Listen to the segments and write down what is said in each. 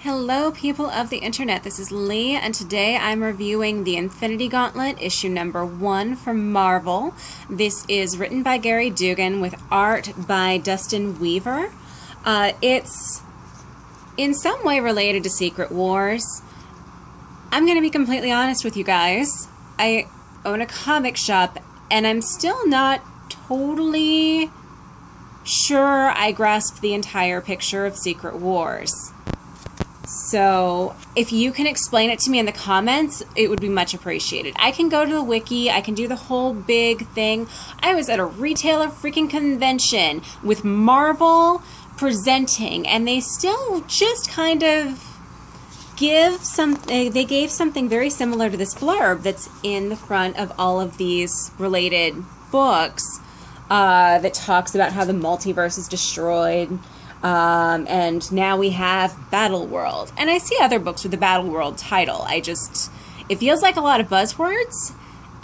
Hello, people of the internet. This is Lee, and today I'm reviewing the Infinity Gauntlet, issue number 1 from Marvel. This is written by Gary Dugan with art by Dustin Weaver. It's in some way related to Secret Wars. I'm going to be completely honest with you guys. I own a comic shop, and I'm still not totally sure I grasped the entire picture of Secret Wars. So, if you can explain it to me in the comments, it would be much appreciated. I can go to the wiki, I can do the whole big thing. I was at a retailer freaking convention with Marvel presenting, and they still just kind of gave something very similar to this blurb that's in the front of all of these related books that talks about how the multiverse is destroyed. And now we have Battle World. And I see other books with the Battle World title. It feels like a lot of buzzwords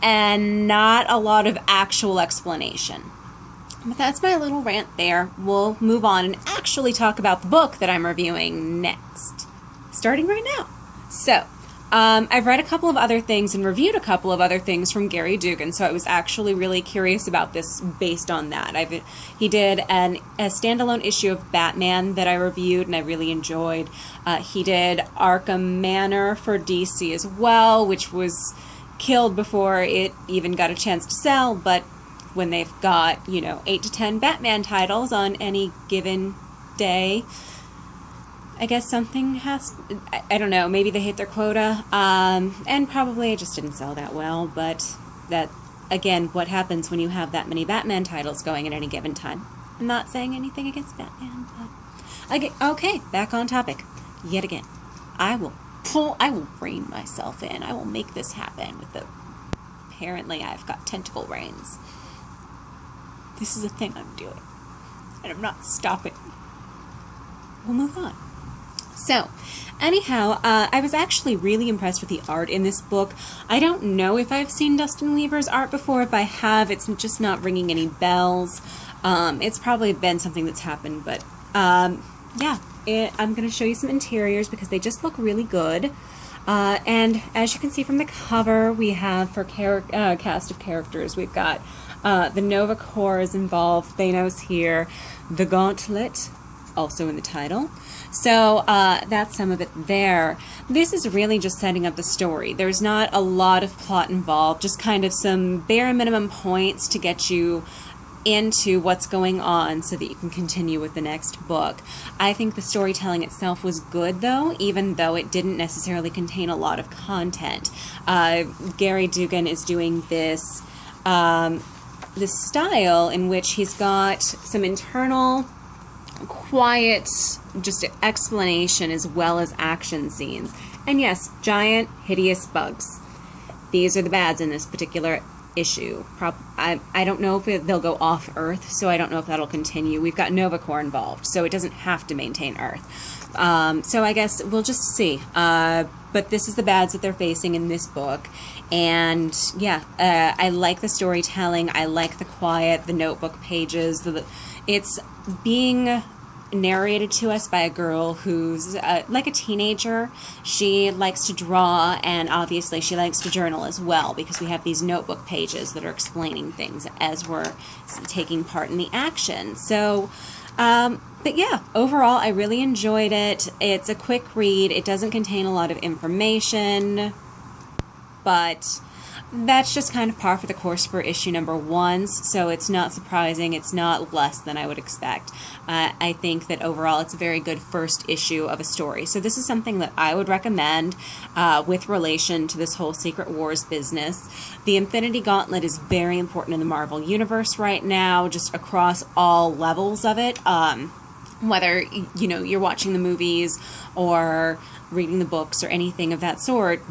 and not a lot of actual explanation. But that's my little rant there. We'll move on and actually talk about the book that I'm reviewing next. Starting right now. So, I've read a couple of other things and reviewed a couple of other things from Gary Dugan, so I was actually really curious about this based on that. He did a standalone issue of Batman that I reviewed and I really enjoyed. He did Arkham Manor for DC as well, which was killed before it even got a chance to sell, but when they've got, 8 to 10 Batman titles on any given day, I guess something has, I don't know, maybe they hit their quota, and probably it just didn't sell that well, but that, again, what happens when you have that many Batman titles going at any given time? I'm not saying anything against Batman, but, okay, back on topic, yet again. I will rein myself in, I will make this happen apparently I've got tentacle reins. This is a thing I'm doing, and I'm not stopping. We'll move on. So, anyhow, I was actually really impressed with the art in this book. I don't know if I've seen Dustin Weaver's art before. If I have, it's just not ringing any bells. It's probably been something that's happened, but yeah, I'm going to show you some interiors because they just look really good. And as you can see from the cover, we have for cast of characters, we've got the Nova Corps is involved, Thanos here, the Gauntlet, also in the title. So that's some of it there. This is really just setting up the story. There's not a lot of plot involved, just kind of some bare minimum points to get you into what's going on so that you can continue with the next book. I think the storytelling itself was good, though, even though it didn't necessarily contain a lot of content. Gary Dugan is doing this style in which he's got some internal quiet just explanation as well as action scenes. And yes, giant hideous bugs. These are the bads in this particular issue. I don't know if they'll go off Earth, so I don't know if that'll continue. We've got Nova Corps involved, so it doesn't have to maintain Earth. So I guess we'll just see. But this is the bads that they're facing in this book. And yeah, I like the storytelling. I like the quiet, the notebook pages. It's being narrated to us by a girl who's like a teenager. She likes to draw, and obviously she likes to journal as well, because we have these notebook pages that are explaining things as we're taking part in the action. So, but yeah, overall I really enjoyed it. It's a quick read. It doesn't contain a lot of information, but that's just kind of par for the course for issue number 1, so it's not surprising. It's not less than I would expect. I think that overall it's a very good first issue of a story. So this is something that I would recommend with relation to this whole Secret Wars business. The Infinity Gauntlet is very important in the Marvel Universe right now, just across all levels of it. Whether, you're watching the movies or reading the books or anything of that sort,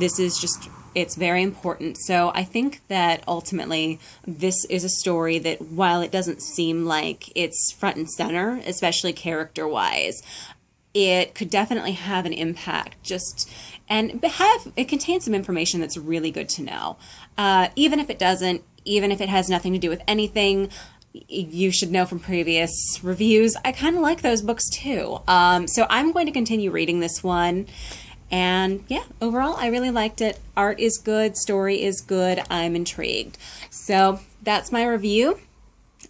it's very important. So I think that ultimately this is a story that, while it doesn't seem like it's front and center, especially character-wise, it could definitely have an impact. It contains some information that's really good to know. Even if it doesn't, even if it has nothing to do with anything, you should know from previous reviews, I kind of like those books too. So I'm going to continue reading this one. And yeah, overall, I really liked it. Art is good, story is good, I'm intrigued. So that's my review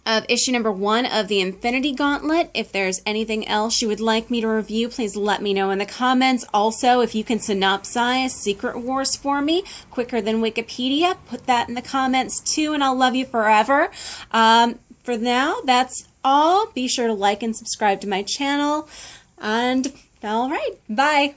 of issue number 1 of the Infinity Gauntlet. If there's anything else you would like me to review, please let me know in the comments. Also, if you can synopsize Secret Wars for me quicker than Wikipedia, put that in the comments too, and I'll love you forever. For now, that's all. Be sure to like and subscribe to my channel. And all right, bye.